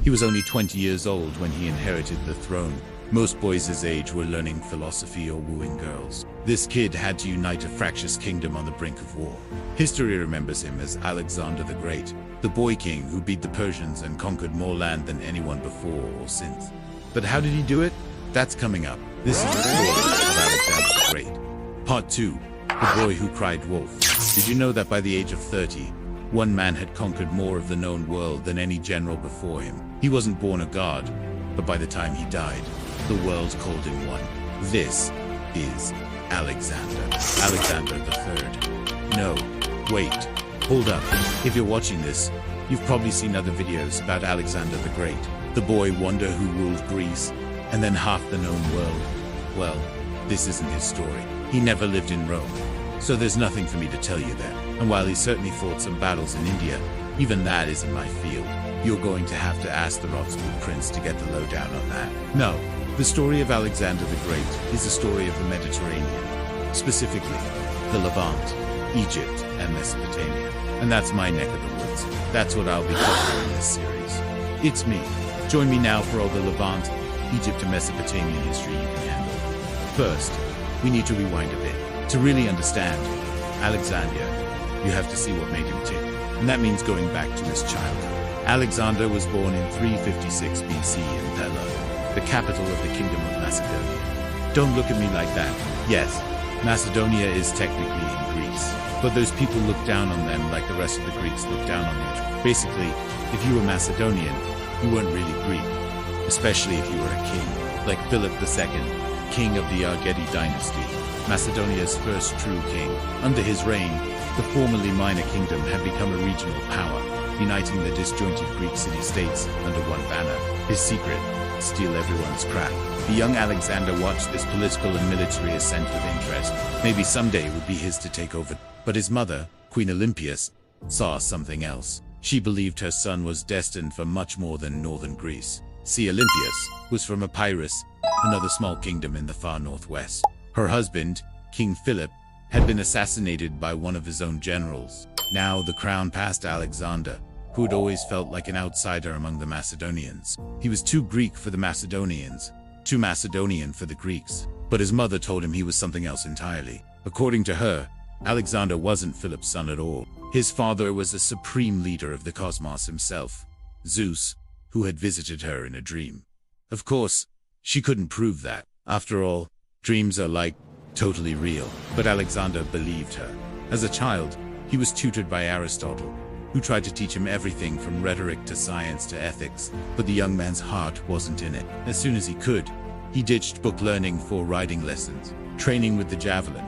He was only 20 years old when he inherited the throne. Most boys his age were learning philosophy or wooing girls. This kid had to unite a fractious kingdom on the brink of war. History remembers him as Alexander the Great, the boy king who beat the Persians and conquered more land than anyone before or since. But how did he do it? That's coming up. This is the story of Alexander the Great. Part 2. The boy who cried wolf. Did you know that by the age of 30, one man had conquered more of the known world than any general before him? He wasn't born a god, but by the time he died, the world called him one. This is Alexander. Alexander III. No, wait, hold up. If you're watching this, you've probably seen other videos about Alexander the Great, the boy wonder who ruled Greece, and then half the known world. Well, this isn't his story. He never lived in Rome, so there's nothing for me to tell you there. And while he certainly fought some battles in India, even that isn't my field. You're going to have to ask the Rothschild prince to get the lowdown on that. No. The story of Alexander the Great is the story of the Mediterranean, specifically the Levant, Egypt, and Mesopotamia. And that's my neck of the woods. That's what I'll be covering in this series. It's me. Join me now for all the Levant, Egypt, and Mesopotamian history you can handle. First, we need to rewind a bit. To really understand Alexander, you have to see what made him tick. And that means going back to his childhood. Alexander was born in 356 BC in Pella, the capital of the Kingdom of Macedonia. Don't look at me like that. Yes, Macedonia is technically in Greece, but those people look down on them like the rest of the Greeks look down on you. Basically, if you were Macedonian, you weren't really Greek, especially if you were a king, like Philip II, king of the Argead dynasty, Macedonia's first true king. Under his reign, the formerly minor kingdom had become a regional power, uniting the disjointed Greek city-states under one banner. His secret: steal everyone's crap. The young Alexander watched this political and military ascent with interest. Maybe someday it would be his to take over. But his mother, Queen Olympias, saw something else. She believed her son was destined for much more than northern Greece. See, Olympias was from Epirus, another small kingdom in the far northwest. Her husband, King Philip, had been assassinated by one of his own generals. Now the crown passed Alexander, who had always felt like an outsider among the Macedonians. He was too Greek for the Macedonians, too Macedonian for the Greeks. But his mother told him he was something else entirely. According to her, Alexander wasn't Philip's son at all. His father was the supreme leader of the cosmos himself, Zeus, who had visited her in a dream. Of course, she couldn't prove that. After all, dreams are totally real. But Alexander believed her. As a child, he was tutored by Aristotle, who tried to teach him everything from rhetoric to science to ethics, but the young man's heart wasn't in it. As soon as he could, he ditched book learning for riding lessons, training with the javelin,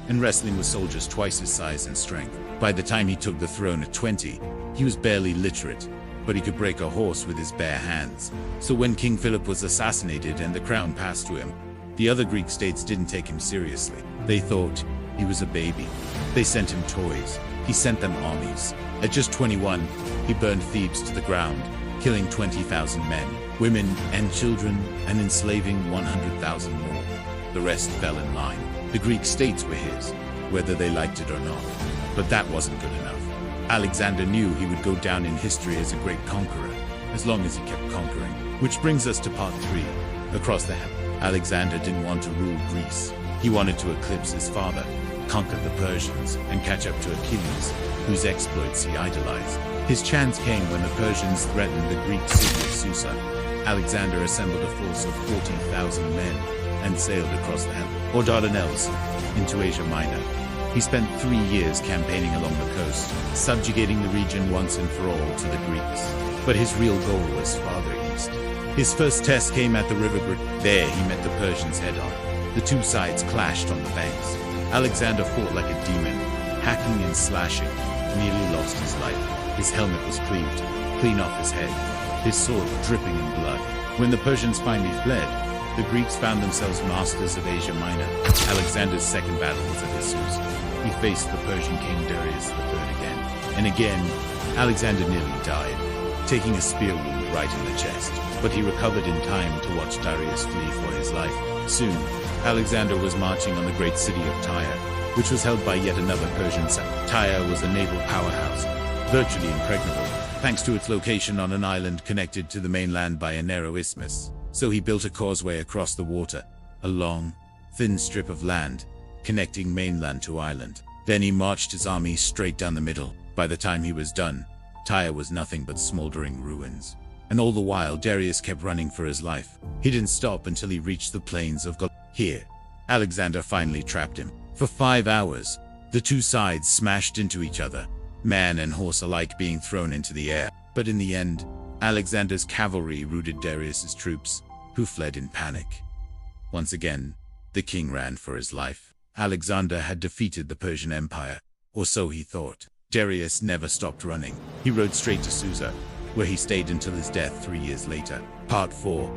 and wrestling with soldiers twice his size and strength. By the time he took the throne at 20, he was barely literate, but he could break a horse with his bare hands. So when King Philip was assassinated and the crown passed to him, the other Greek states didn't take him seriously. They thought he was a baby. They sent him toys. He sent them armies. At just 21, he burned Thebes to the ground, killing 20,000 men, women, and children, and enslaving 100,000 more. The rest fell in line. The Greek states were his, whether they liked it or not. But that wasn't good enough. Alexander knew he would go down in history as a great conqueror, as long as he kept conquering. Which brings us to part 3, across the heavens. Alexander didn't want to rule Greece. He wanted to eclipse his father, conquer the Persians, and catch up to Achilles, whose exploits he idolized. His chance came when the Persians threatened the Greek city of Susa. Alexander assembled a force of 40,000 men and sailed across the Dardanelles into Asia Minor. He spent 3 years campaigning along the coast, subjugating the region once and for all to the Greeks. But his real goal was farther east. His first test came at the River Grit. There he met the Persians head-on. The two sides clashed on the banks. Alexander fought like a demon, hacking and slashing, nearly lost his life. His helmet was cleaved, clean off his head, his sword dripping in blood. When the Persians finally fled, the Greeks found themselves masters of Asia Minor. Alexander's second battle was at Issus. He faced the Persian king Darius III again. And again, Alexander nearly died, taking a spear wound right in the chest. But he recovered in time to watch Darius flee for his life. Soon, Alexander was marching on the great city of Tyre, which was held by yet another Persian city. Tyre was a naval powerhouse, virtually impregnable. thanks to its location on an island connected to the mainland by a narrow isthmus. So he built a causeway across the water, a long, thin strip of land, connecting mainland to island. Then he marched his army straight down the middle. By the time he was done, Tyre was nothing but smoldering ruins. And all the while, Darius kept running for his life. He didn't stop until he reached the plains of Here, Alexander finally trapped him. For 5 hours, the two sides smashed into each other, man and horse alike being thrown into the air. But in the end, Alexander's cavalry routed Darius's troops, who fled in panic. Once again, the king ran for his life. Alexander had defeated the Persian Empire, or so he thought. Darius never stopped running. He rode straight to Susa, where he stayed until his death 3 years later. Part 4.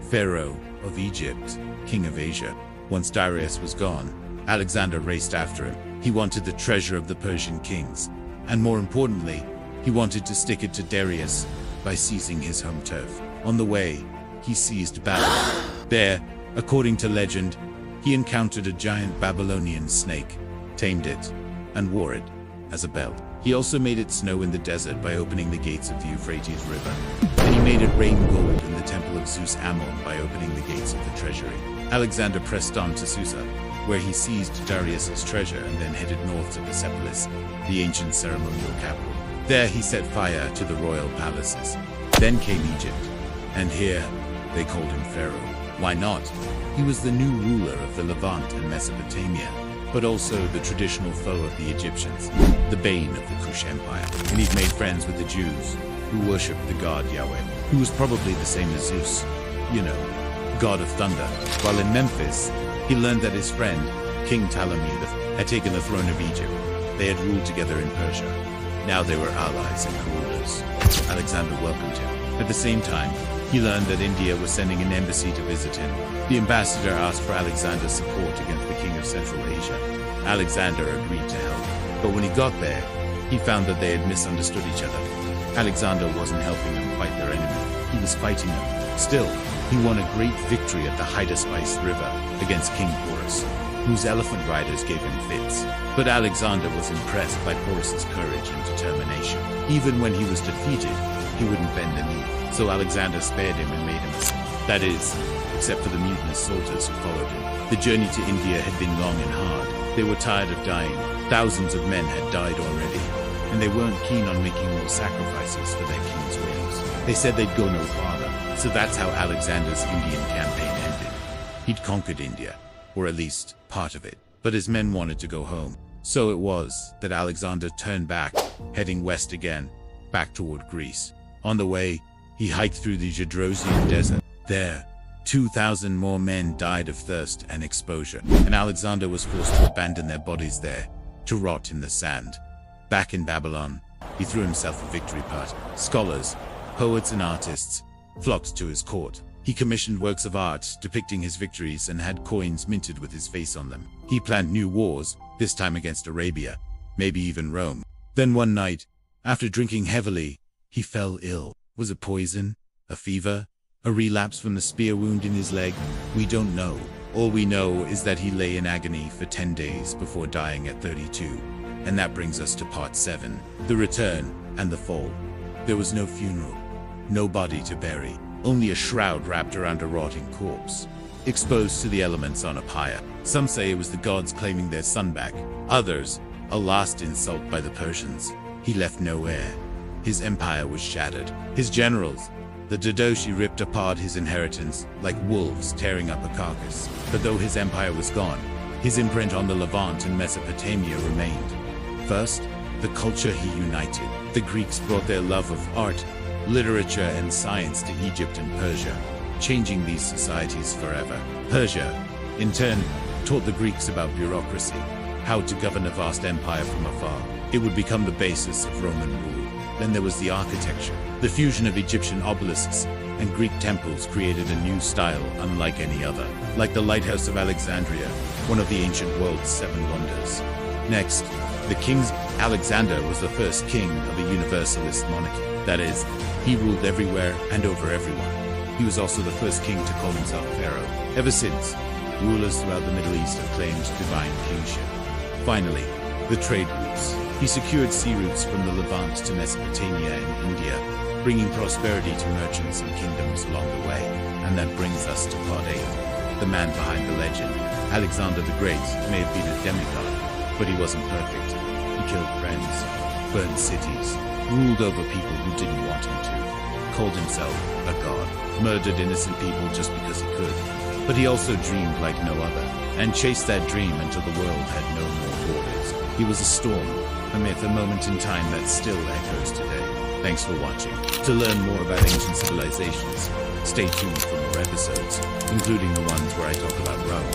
Pharaoh of Egypt, King of Asia. Once Darius was gone, Alexander raced after him. He wanted the treasure of the Persian kings, and more importantly, he wanted to stick it to Darius by seizing his home turf. On the way, he seized Babylon. There, according to legend, he encountered a giant Babylonian snake, tamed it, and wore it as a belt. He also made it snow in the desert by opening the gates of the Euphrates River. And he made it rain gold in the temple of Zeus Ammon by opening the gates of the treasury. Alexander pressed on to Susa, where he seized Darius's treasure and then headed north to Persepolis, the ancient ceremonial capital. There he set fire to the royal palaces. Then came Egypt, and here they called him Pharaoh. Why not? He was the new ruler of the Levant and Mesopotamia, but also the traditional foe of the Egyptians, the bane of the Kush Empire. And he'd made friends with the Jews, who worshipped the god Yahweh, who was probably the same as Zeus, god of thunder. While in Memphis, he learned that his friend, King Ptolemy had taken the throne of Egypt. They had ruled together in Persia. Now they were allies and co-rulers. Alexander welcomed him. At the same time, he learned that India was sending an embassy to visit him. The ambassador asked for Alexander's support against the king of Central Asia. Alexander agreed to help, but when he got there, he found that they had misunderstood each other. Alexander wasn't helping them fight their enemy, he was fighting them. Still, he won a great victory at the Hydaspes River against King Porus, whose elephant riders gave him fits. But Alexander was impressed by Porus's courage and determination. Even when he was defeated, he wouldn't bend the knee. So Alexander spared him and made him a son. That is, except for the mutinous soldiers who followed him. The journey to India had been long and hard. They were tired of dying. Thousands of men had died already, and they weren't keen on making more sacrifices for their king's whims. They said they'd go no farther. So that's how Alexander's Indian campaign ended. He'd conquered India, or at least part of it, but his men wanted to go home. So it was that Alexander turned back, heading west again, back toward Greece. On the way, he hiked through the Gedrosian desert. There, 2,000 more men died of thirst and exposure, and Alexander was forced to abandon their bodies there, to rot in the sand. Back in Babylon, he threw himself a victory party. Scholars, poets and artists flocked to his court. He commissioned works of art depicting his victories and had coins minted with his face on them. He planned new wars, this time against Arabia, maybe even Rome. Then one night, after drinking heavily, he fell ill. Was it poison? A fever? A relapse from the spear wound in his leg? We don't know. All we know is that he lay in agony for 10 days before dying at 32. And that brings us to part 7, the return and the fall. There was no funeral, no body to bury, only a shroud wrapped around a rotting corpse, exposed to the elements on a pyre. Some say it was the gods claiming their son back. Others, a last insult by the Persians. He left no heir. His empire was shattered. His generals, the Dadoshi, ripped apart his inheritance like wolves tearing up a carcass. But though his empire was gone, his imprint on the Levant and Mesopotamia remained. First, the culture he united. The Greeks brought their love of art, literature, and science to Egypt and Persia, changing these societies forever. Persia, in turn, taught the Greeks about bureaucracy, how to govern a vast empire from afar. It would become the basis of Roman rule. Then there was the architecture. The fusion of Egyptian obelisks and Greek temples created a new style unlike any other, like the Lighthouse of Alexandria, one of the ancient world's 7 wonders. Next, the kings. Alexander was the first king of a universalist monarchy. That is, he ruled everywhere and over everyone. He was also the first king to call himself Pharaoh. Ever since, rulers throughout the Middle East have claimed divine kingship. Finally, the trade routes. He secured sea routes from the Levant to Mesopotamia and India, bringing prosperity to merchants and kingdoms along the way. And that brings us to part 8. The man behind the legend, Alexander the Great, may have been a demigod, but he wasn't perfect. He killed friends, burned cities, ruled over people who didn't want him to, called himself a god, murdered innocent people just because he could. But he also dreamed like no other, and chased that dream until the world had no more borders. He was a storm, a myth, a moment in time that still echoes today. Thanks for watching. To learn more about ancient civilizations, stay tuned for more episodes, including the ones where I talk about Rome.